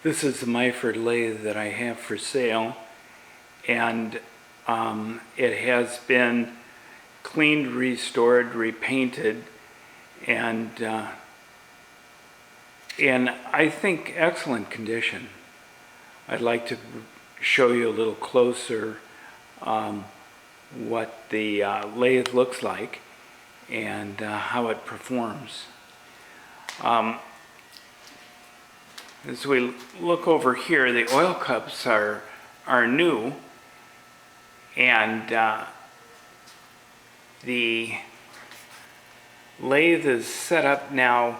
This is the Myford lathe that I have for sale, and it has been cleaned, restored, repainted, and in, I think, excellent condition. I'd like to show you a little closer what the lathe looks like and how it performs. As we look over here, the oil cups are new, and the lathe is set up now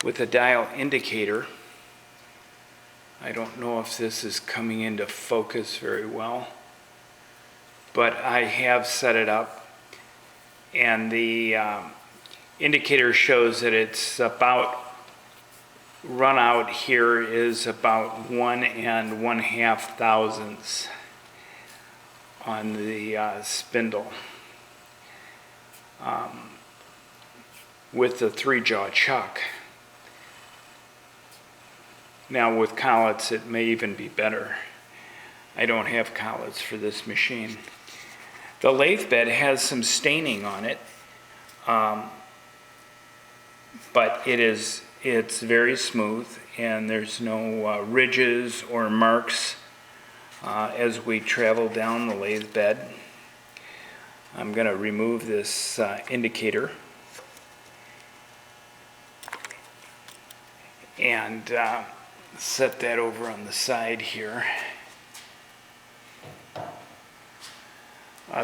with a dial indicator. I don't know if this is coming into focus very well, but I have set it up, and the indicator shows that it's about run out here is about 1 1/2 thousandths on the spindle with the 3-jaw chuck. Now with collets it may even be better. I don't have collets for this machine. The lathe bed has some staining on it, but it's very smooth, and there's no ridges or marks as we travel down the lathe bed. I'm going to remove this indicator and set that over on the side here.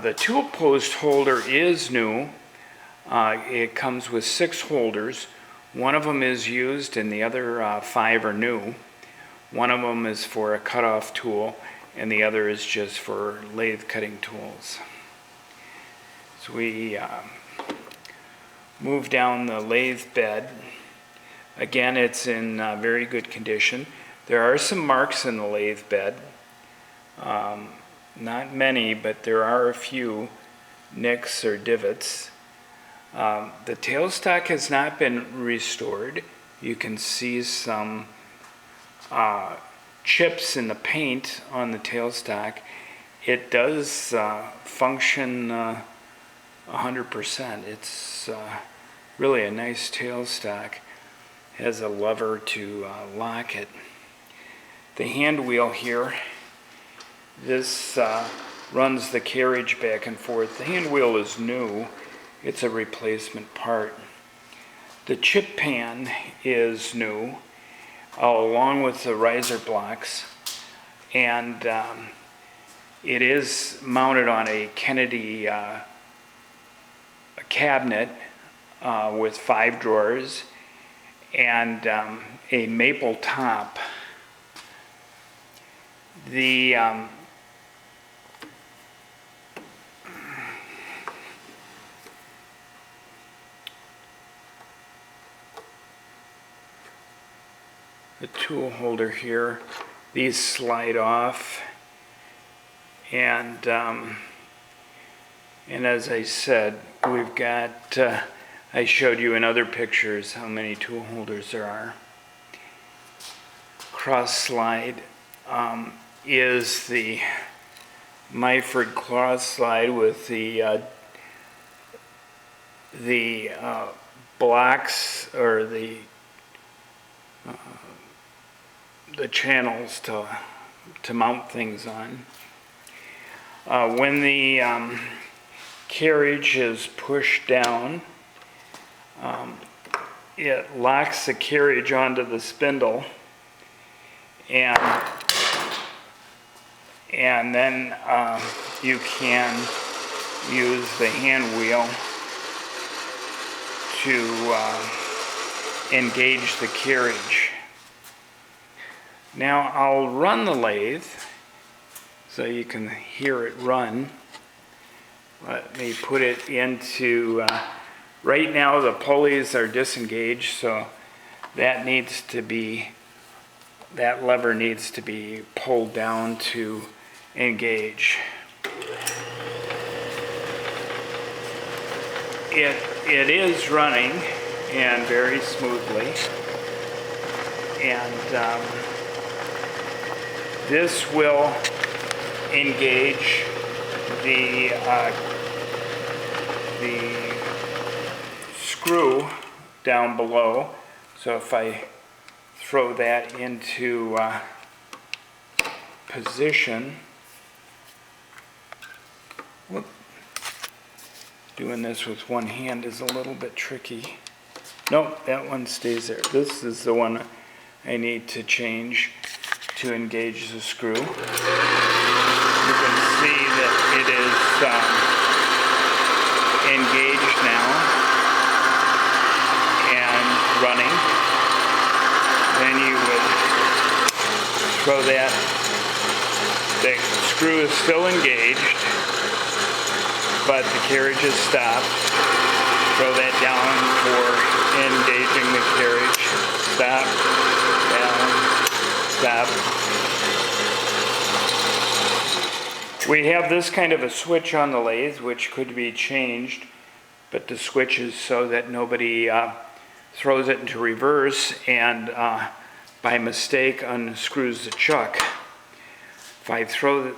The tool post holder is new. It comes with 6 holders. One of them is used and the other 5 are new. One of them is for a cutoff tool and the other is just for lathe cutting tools. So we move down the lathe bed. Again, it's in very good condition. There are some marks in the lathe bed. Not many, but there are a few nicks or divots. The tailstock has not been restored. You can see some chips in the paint on the tailstock. It does function 100%. It's really a nice tailstock. Has a lever to lock it. The hand wheel here, this runs the carriage back and forth. The hand wheel is new. It's a replacement part. The chip pan is new, along with the riser blocks, and it is mounted on a Kennedy cabinet with 5 drawers and a maple top. The tool holder here, these slide off, and as I said, we've got I showed you in other pictures how many tool holders there are. Cross slide is the Myford cross slide with the blocks or the channels to mount things on. When the carriage is pushed down, it locks the carriage onto the spindle, and then you can use the hand wheel to engage the carriage. Now I'll run the lathe so you can hear it run. Let me put it into, right now the pulleys are disengaged, so that lever needs to be pulled down to engage. It is running and very smoothly, and This will engage the screw down below. So if I throw that into position, whoop, doing this with one hand is a little bit tricky. Nope, that one stays there. This is the one I need to change to engage the screw. You can see that it is engaged now and running. Then you would throw that. The screw is still engaged, but the carriage is stopped. Throw that down for engaging the carriage. Stop, down, stop. We have this kind of a switch on the lathe, which could be changed, but the switch is so that nobody throws it into reverse and by mistake unscrews the chuck. If I throw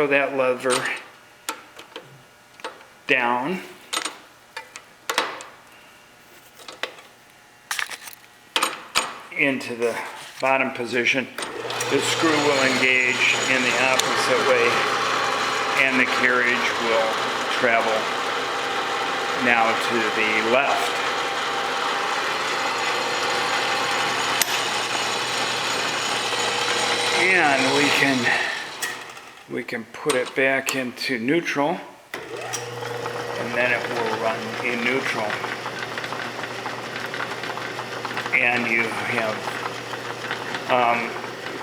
that lever down, into the bottom position, the screw will engage in the opposite way and the carriage will travel now to the left. And we can put it back into neutral, and then it will run in neutral. And you have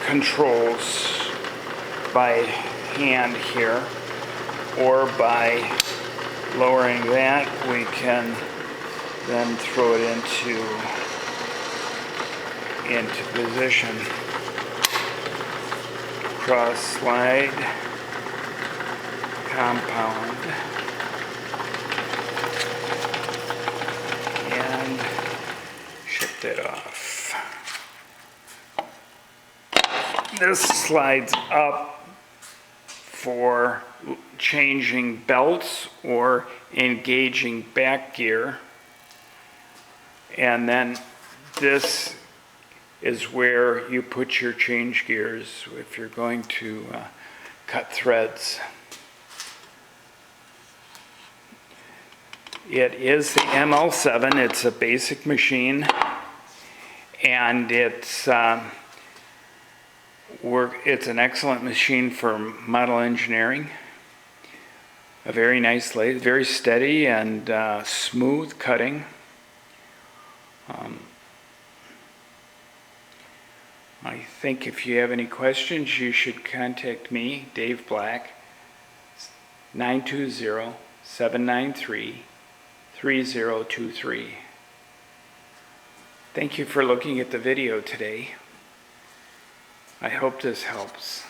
controls by hand here, or by lowering that, we can then throw it into position. Cross slide, compound, and shift it off. This slides up for changing belts or engaging back gear, and then this is where you put your change gears if you're going to cut threads. It is the ML7. It's a basic machine, and it's an excellent machine for model engineering. A very nice lathe, very steady and smooth cutting. I think if you have any questions, you should contact me, Dave Black, 920-793-3023. Thank you for looking at the video today. I hope this helps.